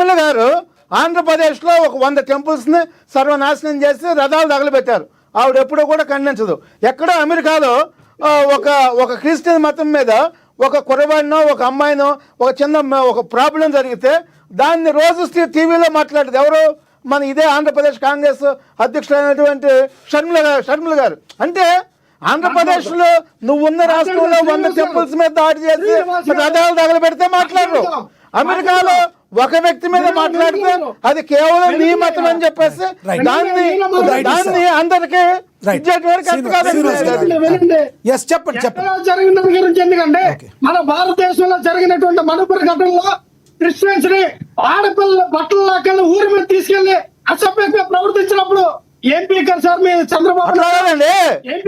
షర్మిల గారు ఆంధ్రప్రదేశ్లో ఒక 100 టెంపుల్స్ని సర్వనాశనం చేసి రథాలు తగలబెట్టారు. ఆవిడ ఎప్పుడూ కూడా ఖండించదు. ఎక్కడో అమెరికాలో ఒక క్రిస్టియన్ మతం మీద ఒక కుర్రవాడినో ఒక అమ్మాయినో ఒక ప్రాబ్లం జరిగితే దాన్ని రోజు టీవీలో మాట్లాడేది ఎవరు? మన ఇదే ఆంధ్రప్రదేశ్ కాంగ్రెస్ అధ్యక్షుడైనటువంటి షర్మిల గారు. అంటే ఆంధ్రప్రదేశ్లో నువ్వున్న రాష్ట్రంలో 100 టెంపుల్స్ మీద దాడి చేసి రథాలు తగలబెడితే మాట్లాడరు. అమెరికాలో ఒక వ్యక్తి మీద మాట్లాడితే అది కేవలం నీ మతం అని చెప్పేసి దాన్ని అందరికీ జరిగిన గురించి. ఎందుకంటే మన భారతదేశంలో జరిగినటువంటి మణిపూర్ ఘటనలో క్రిస్టియన్స్ ని ఆడపిల్లల బట్టలు లాకెళ్ళి ఊరి మీద తీసుకెళ్లి అసభ్యంగా ప్రవర్తించినప్పుడు ఏం పీకర్ సార్ మీరు చంద్రబాబు?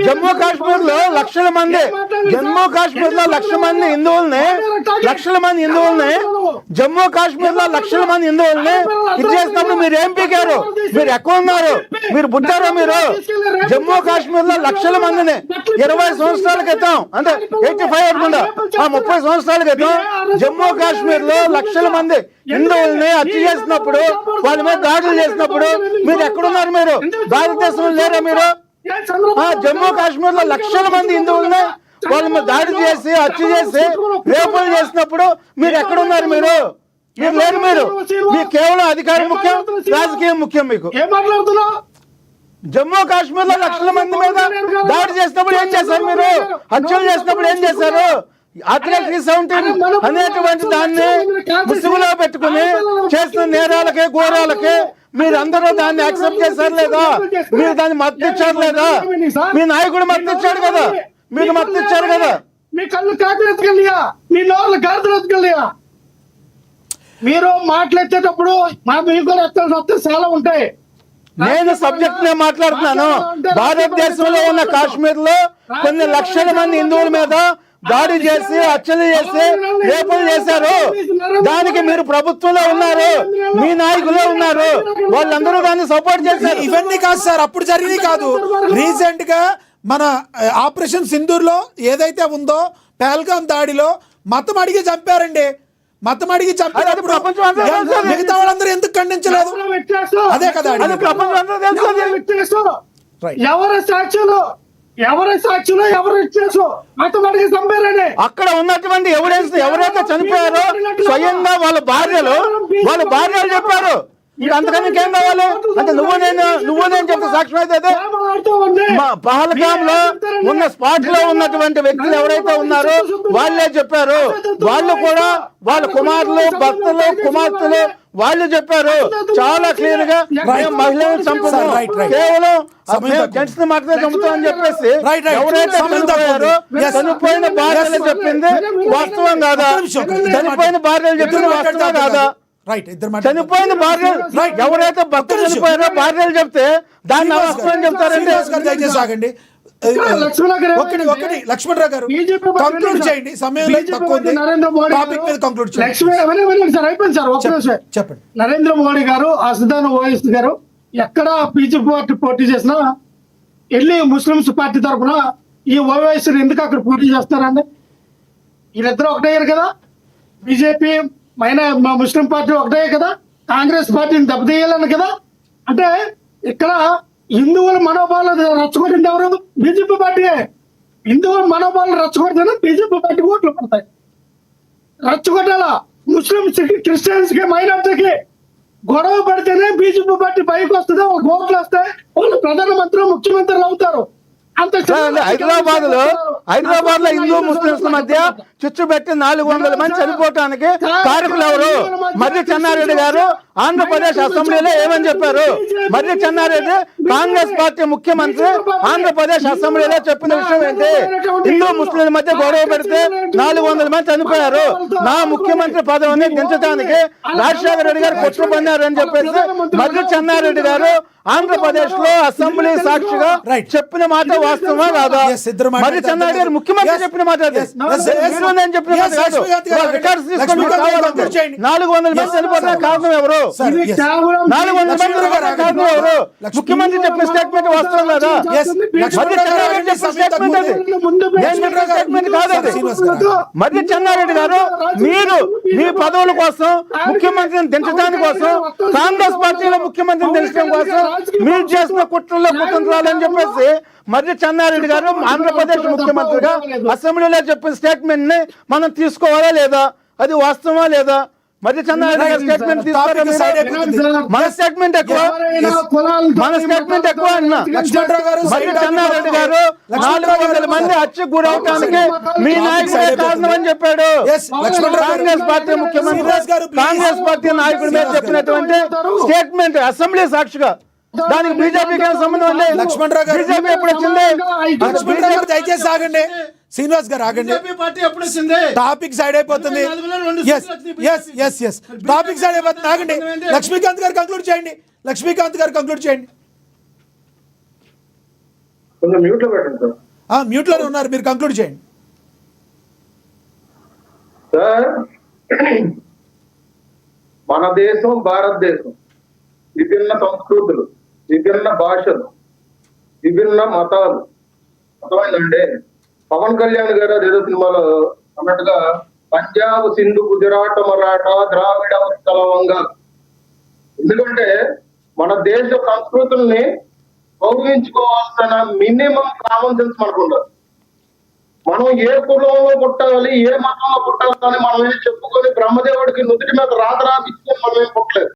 జమ్మూ కాశ్మీర్ లో లక్షల మంది హిందువుల్ని జమ్మూ కాశ్మీర్ లో లక్షల మంది హిందువుల్ని ఇది చేసినప్పుడు మీరు ఏం పీకారు? మీరు ఎక్కువ ఉన్నారు, మీరు పుట్టారా? మీరు జమ్మూ కాశ్మీర్ లో లక్షల మందిని 20 సంవత్సరాల క్రితం, అంటే 85 అనుకుంటా, 30 సంవత్సరాల క్రితం జమ్మూ కాశ్మీర్ లో లక్షల మంది హిందువుల్ని హత్య చేసినప్పుడు, వాళ్ళ మీద దాడులు చేసినప్పుడు మీరు ఎక్కడున్నారు? మీరు భారతదేశంలో లేరా? మీరు జమ్మూ కాశ్మీర్ లో లక్షల మంది హిందువుల్ని వాళ్ళ మీద దాడి చేసి హత్య చేసి రేపులు చేసినప్పుడు మీరు ఎక్కడున్నారు? మీరు లేరు. మీకు కేవలం అధికారం ముఖ్యం, రాజకీయం ముఖ్యం. మీకు జమ్మూ కాశ్మీర్ లో లక్షల మంది మీద దాడి చేసినప్పుడు ఏం చేశారు? మీరు హత్యలు చేసినప్పుడు ఏం చేశారు? ఆర్టికల్ 317 అనేటువంటి దాన్ని ముసుగులో పెట్టుకుని చేసిన నేరాలకి ఘోరాలకి మీరందరూ దాన్ని యాక్సెప్ట్ చేశారు లేదా? మీరు దాన్ని మద్దతు ఇచ్చారు లేదా? మీ నాయకుడు మద్దతు ఇచ్చాడు కదా, మీకు మద్దతు ఇచ్చారు కదా. మీ కళ్ళు కాకరెత్తుకెళ్ళియా, మీ నోళ్ళు గాడిదెత్తుకెళ్ళియా. మీరు మాట్లాడేటప్పుడు మీకు కూడా ఎత్తాల్సి చాలా ఉంటాయి. నేను సబ్జెక్ట్ నే మాట్లాడుతున్నాను. భారతదేశంలో ఉన్న కాశ్మీర్ లో కొన్ని లక్షల మంది హిందువుల మీద దాడి చేసి హత్యలు చేసి రేపులు చేశారు. దానికి మీరు ప్రభుత్వంలో ఉన్నారు, మీ నాయకులే ఉన్నారు, వాళ్ళందరూ దాన్ని సపోర్ట్ చేశారు. ఇవన్నీ కాదు సార్, అప్పుడు జరిగినవి కాదు. రీసెంట్ గా మన ఆపరేషన్ సింధూర్ లో ఏదైతే ఉందో పహల్గాం దాడిలో మతం అడిగి చంపారండి. మతం అడిగి చంపినప్పుడు మిగతా వాళ్ళందరూ ఎందుకు ఖండించలేదు? అదే కదా ఎవరి సాక్షులు ఎవరు ఇచ్చేసు మతం అడిగి చంపారని అక్కడ ఉన్నటువంటి ఎవిడెన్స్ ఎవరైతే చనిపోయారో స్వయంగా వాళ్ళ భార్యలు చెప్పారు. అంతకన్నా ఇంకేం కావాలి? అంటే నువ్వు నేను చెప్తే సాక్ష్యం అయితే పహల్గాం లో ఉన్న స్పాట్ లో ఉన్నటువంటి వ్యక్తులు ఎవరైతే ఉన్నారో వాళ్ళే చెప్పారు. వాళ్ళు కూడా వాళ్ళ కుమారులు, భర్తలు, కుమార్తెలు వాళ్ళు చెప్పారు చాలా క్లియర్ గా, మహిళలను చంపుతాం, కేవలం జెంట్స్ ని మాత్రమే చంపుతాం అని చెప్పేసి ఎవరైతే చనిపోయారో చనిపోయిన భార్యలు చెప్పింది వాస్తవం కాదా? చనిపోయిన భార్యలు చెప్పింది వాస్తవం కాదా? చనిపోయిన భార్యలు ఎవరైతే భర్త చనిపోయారో భార్యలు చెప్తే దాన్ని అవసరం చెప్తారండి. దయచేసి లక్ష్మణరావు గారు కంక్లూడ్ చేయండి, సమయం తక్కువ ఉంది. చెప్పండి. నరేంద్ర మోడీ గారు, అసదుద్దీన్ ఓవైసీ గారు ఎక్కడ బీజేపీ పార్టీ పోటీ చేసినా వెళ్ళి ముస్లింస్ పార్టీ తరఫున ఈ ఓవైసీని ఎందుకు అక్కడ పోటీ చేస్తారండి? వీళ్ళిద్దరూ ఒకటయ్యారు కదా. బీజేపీ ముస్లిం పార్టీ ఒకటే కదా, కాంగ్రెస్ పార్టీని దెబ్బతీయాలని కదా. అంటే ఇక్కడ హిందువుల మనోభావాలు రెచ్చగొట్టింది ఎవరు? బీజేపీ పార్టీయే. హిందువుల మనోభావాలు రెచ్చగొడితేనే బీజేపీ పార్టీ ఓట్లు పడతాయి. రెచ్చగొట్టాలా ముస్లింస్ కి, క్రిస్టియన్స్ కి, మైనార్టీకి గొడవ పడితేనే బీజేపీ పార్టీ పైకి వస్తుంది. వాళ్ళకి ఓట్లు వస్తాయి, వాళ్ళు ప్రధానమంత్రి, ముఖ్యమంత్రులు అవుతారు. హైదరాబాద్ లో హిందూ ముస్లింస్ మధ్య చిచ్చు పెట్టి 400 మంది చనిపోవటానికి కారకులు ఎవరు? మర్రి చెన్నారెడ్డి గారు ఆంధ్రప్రదేశ్ అసెంబ్లీలో ఏమని చెప్పారు? మర్రి చెన్నారెడ్డి కాంగ్రెస్ పార్టీ ముఖ్యమంత్రి ఆంధ్రప్రదేశ్ అసెంబ్లీలో చెప్పిన విషయం ఏంటి? హిందూ ముస్లింల మధ్య గొడవ పెడితే 400 మంది చనిపోయారు, నా ముఖ్యమంత్రి పదవిని దించడానికి రాజశేఖర రెడ్డి గారు కుట్ర పన్నారు అని చెప్పేసి మర్రి చెన్నారెడ్డి గారు ఆంధ్రప్రదేశ్ లో అసెంబ్లీ సాక్షిగా చెప్పిన మాట వాస్తవమా కాదా? మర్రి చెన్నారెడ్డి గారు ముఖ్యమంత్రి చెప్పిన మాట నేను చెప్పిన Yes, లక్ష్మీకాంత్ గారు, రికార్డ్స్ తీసుకొని లక్ష్మీకాంత్ గారు కావాలంటే conclude చేయండి. 400 మంది చనిపోతున్న కారణం ఎవరు? Sir, ఇది yes. కేవలం 400 మంది చనిపోతున్న కారణం ఎవరు? ముఖ్యమంత్రి చెప్పిన స్టేట్మెంట్ వాస్తవం కదా? Yes, లక్ష్మణ్ రావు గారు చెన్నారెడ్డి చెప్పిన స్టేట్మెంట్ అది. నేను చెప్పిన స్టేట్మెంట్ కాదు అది. శ్రీనివాస్ గారు. మరి చెన్నారెడ్డి గారు, మీరు మీ పదవుల కోసం, ముఖ్యమంత్రిని దించడానికి కోసం, కాంగ్రెస్ పార్టీలో ముఖ్యమంత్రిని దించడం కోసం మీరు చేసిన కుట్రల్లో కుతంత్రాలని చెప్పేసి మరి చెన్నారెడ్డి గారు ఆంధ్రప్రదేశ్ ముఖ్యమంత్రిగా అసెంబ్లీలో చెప్పిన స్టేట్మెంట్ ని మనం తీసుకోవాలా లేదా? అది వాస్తవమా లేదా? మరి చెన్నారెడ్డి గారి స్టేట్మెంట్ తీసుకోవాలా మీరు? మన స్టేట్మెంట్ ఎక్కువ, మన స్టేట్మెంట్ ఎక్కువ అన్న. లక్ష్మణరావు గారు, మరి చెన్నారెడ్డి గారు 400 మంది హత్యకు గురవటానికి మీ నాయకుడే కారణం అని చెప్పాడు. Yes, లక్ష్మణరావు గారు. కాంగ్రెస్ పార్టీ ముఖ్యమంత్రి, శ్రీనివాస్ గారు, please. కాంగ్రెస్ పార్టీ నాయకుడి మీద చెప్పినటువంటి స్టేట్మెంట్ అసెంబ్లీ సాక్షిగా, దానికి బీజేపీకి ఏం సంబంధం లేదు. లక్ష్మణరావు గారు. బీజేపీ ఎప్పుడు వచ్చింది? లక్ష్మణరావు గారు దయచేసి ఆగండి. శ్రీనివాస్ గారు ఆగండి. బీజేపీ పార్టీ ఎప్పుడు వచ్చింది? టాపిక్ సైడ్ అయిపోతుంది. టాపిక్ సైడ్ అయిపోతుంది. ఆగండి. లక్ష్మీకాంత్ గారు కంక్లూడ్ చేయండి. లక్ష్మీకాంత్ గారు కంక్లూడ్ చేయండి. కొంచెం మ్యూట్ లో పెట్టండి సార్. మ్యూట్ లోనే ఉన్నారు, మీరు కంక్లూడ్ చేయండి. సార్, మన దేశం భారతదేశం విభిన్న సంస్కృతులు, విభిన్న భాషలు, విభిన్న మతాలు. అర్థమైందండి? పవన్ కళ్యాణ్ గారు అదేదో సినిమాలో అన్నట్టుగా పంజాబ్, సింధు, గుజరాత్, మరాఠా, ద్రావిడ, ఉత్కలవంగ. ఎందుకంటే మన దేశ సంస్కృతుల్ని గౌరవించుకోవాల్సిన మినిమం కామన్ సెన్స్ మనకు ఉండదు. మనం ఏ కులంలో పుట్టాలి, ఏ మతంలో పుట్టాలి అని మనం ఏం చెప్పుకొని బ్రహ్మదేవుడికి నుదుటి మీద రాత రాపిస్తే మనం ఏం పుట్టలేదు.